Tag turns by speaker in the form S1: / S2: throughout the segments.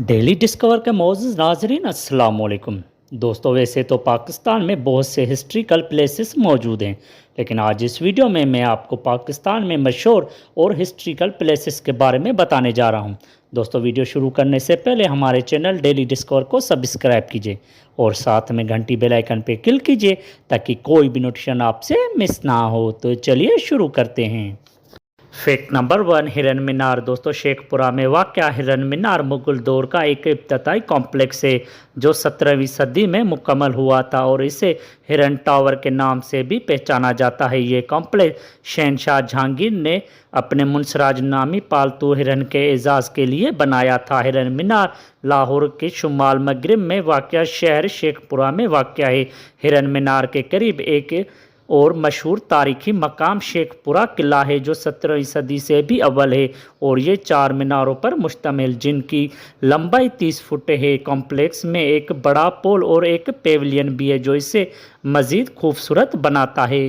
S1: Daily discover के मोअज़्ज़ज़ नाज़रीन अस्सलाम वालेकुम। दोस्तों, वैसे तो पाकिस्तान में बहुत से हिस्ट्रिकल प्लेसेस मौजूद हैं, लेकिन आज इस वीडियो में मैं आपको पाकिस्तान में मशहूर और हिस्ट्रिकल प्लेसेस के बारे में बताने जा रहा हूं। दोस्तों, वीडियो शुरू करने से पहले हमारे चैनल डेली डिस्कवर को सब्सक्राइब कीजिए और साथ में घंटी बेल आइकन पर क्लिक कीजिए ताकि कोई भी नोटिफिकेशन आपसे मिस ना हो। तो चलिए शुरू करते हैं। फैक्ट नंबर 1, हिरन मीनार। दोस्तों, शेखपुरा में वाक़या हिरन मीनार मुगल दौर का एक इब्तदाई कॉम्प्लेक्स है जो 17वीं सदी में मुकम्मल हुआ था और इसे हिरन टावर के नाम से भी पहचाना जाता है। ये कॉम्प्लेक्स शहनशाह जहांगीर ने अपने मुंसराज नामी पालतू हिरन के एजाज़ के लिए बनाया था। हिरन मीनार लाहौर के शुमाल मगरिब में वाक़या शहर शेखपुरा में वाक़या है। हिरन मीनार के करीब एक और मशहूर तारीखी मकाम शेखपुरा किला है जो 17वीं सदी से भी अव्वल है और ये 4 मीनारों पर मुश्तमिल जिनकी लंबाई 30 फुट है। कॉम्प्लेक्स में एक बड़ा पोल और एक पेविलियन भी है जो इसे मज़ीद खूबसूरत बनाता है।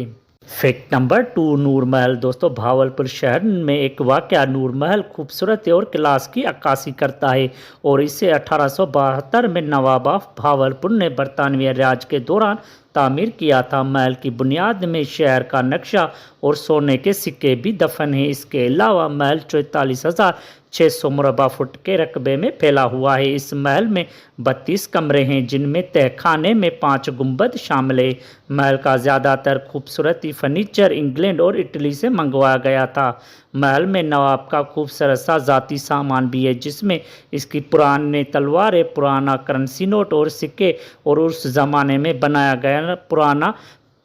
S1: फैक्ट नंबर 2, नूर महल। दोस्तों, भावलपुर शहर में एक वाक़या नूर महल खूबसूरत और क्लास की अक्कासी करता है और इसे 1872 में नवाब ऑफ भावलपुर ने बरतानवी राज के दौरान तामीर किया था। महल की बुनियाद में शहर का नक्शा और सोने के सिक्के भी दफन हैं। इसके अलावा महल 44,600 मुरबा फुट के रकबे में फैला हुआ है। इस महल में 32 कमरे हैं जिनमें तहखाने में 5 गुंबद शामिल है। महल का ज़्यादातर खूबसूरती फर्नीचर इंग्लैंड और इटली से मंगवाया गया था। महल में नवाब का खूबसूरत सा ज़ाती सामान भी है जिसमें इसकी पुरानी तलवारें, पुराना करेंसी नोट और सिक्के और उस ज़माने में बनाया गया पुराना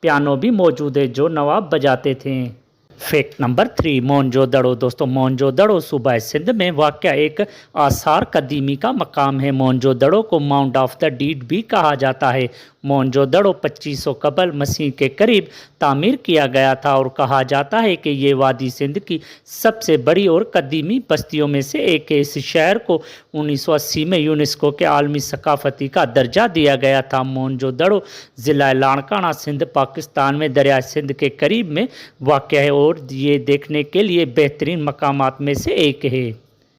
S1: पियानो भी मौजूद है जो नवाब बजाते थे। Fact number 3, Mohenjodaro. दोस्तों, मोहनजोदड़ो सूबा सिंध में वाक़या एक आसार कदीमी का मकाम है। मोहनजोदड़ो को माउंट ऑफ द डीड भी कहा जाता है। मोहनजोदड़ो 2500 कबल मसीह के करीब तामीर किया गया था और कहा जाता है कि ये वादी सिंध की सबसे बड़ी और कदीमी बस्तियों में से एक है। इस शहर को 1980 में यूनेस्को के आलमी सकाफती का दर्जा दिया गया था। मोहनजोदड़ो ज़िला लाड़काना सिंध पाकिस्तान में दरिया सिंध के करीब में वाक़या है और ये देखने के लिए बेहतरीन मकामात में से एक है।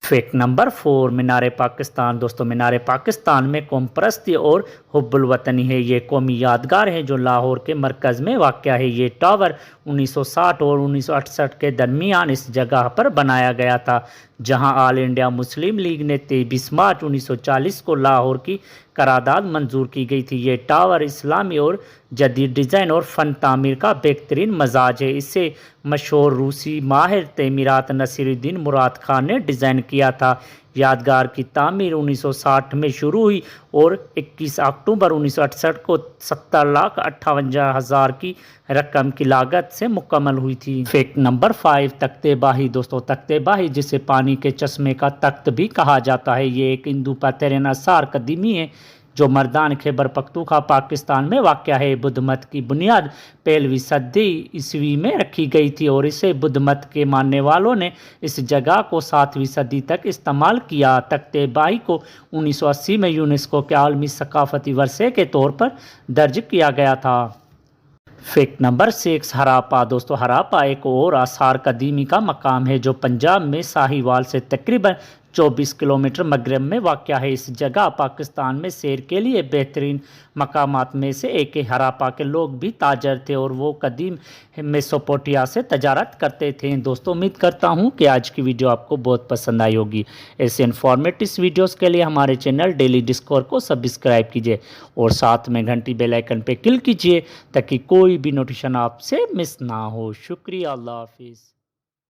S1: फैक्ट नंबर 4, मीनार पाकिस्तान। दोस्तों, मीनार पाकिस्तान में कौम परस्ती और हुब्बुल वतनी है। ये कौमी यादगार है जो लाहौर के मरकज़ में वाक़या है। ये टावर 1960 और 1968 के दरमियान इस जगह पर बनाया गया था जहां ऑल इंडिया मुस्लिम लीग ने 23 मार्च 1940 को लाहौर की करारदाद मंजूर की गई थी। ये टावर इस्लामी और जदीद डिज़ाइन और फ़न तामीर का बेहतरीन मजाज है। इसे मशहूर रूसी माहिर तमीरात नसीरुद्दीन मुराद खान ने डिज़ाइन किया था। यादगार की तामीर 1960 में शुरू हुई और 21 अक्टूबर 1968 को 70,58,000 की रकम की लागत से मुकम्मल हुई थी। फैक्ट नंबर 5, तख्ते बाही। दोस्तों, तख्ते बाही जिसे पानी के चश्मे का तख्त भी कहा जाता है, ये एक हिंदू पैतरेन आसार कदीमी है जो मर्दान खैबर पख्तूनख्वा पाकिस्तान में वाक़या है। बुद्ध मत की बुनियाद 15वीं सदी ईस्वी में रखी गई थी और इसे बुद्ध मत के मानने वालों ने इस जगह को 7वीं सदी तक इस्तेमाल किया। तख्ते बाही को 1980 में यूनेस्को के आलमी सकाफती वर्षे के तौर पर दर्ज किया गया था। Fact number 6, हरापा। दोस्तों, हरापा एक और आसार कदीमी का मकाम है जो पंजाब में साहिवाल से तकरीबन 24 किलोमीटर मगरब में वाक़या है। इस जगह पाकिस्तान में सैर के लिए बेहतरीन मकामात में से एक है। हरापा के लोग भी ताजर थे और वो कदीम मेसोपोटामिया से तजारत करते थे। दोस्तों, उम्मीद करता हूँ कि आज की वीडियो आपको बहुत पसंद आई होगी। ऐसे इन्फॉर्मेटिव वीडियोस के लिए हमारे चैनल डेली डिस्कवर को सब्सक्राइब कीजिए और साथ में घंटी बेल आइकन पर क्लिक कीजिए ताकि कोई भी नोटिफिकेशन आपसे मिस ना हो। शुक्रिया, अल्लाह हाफिज़।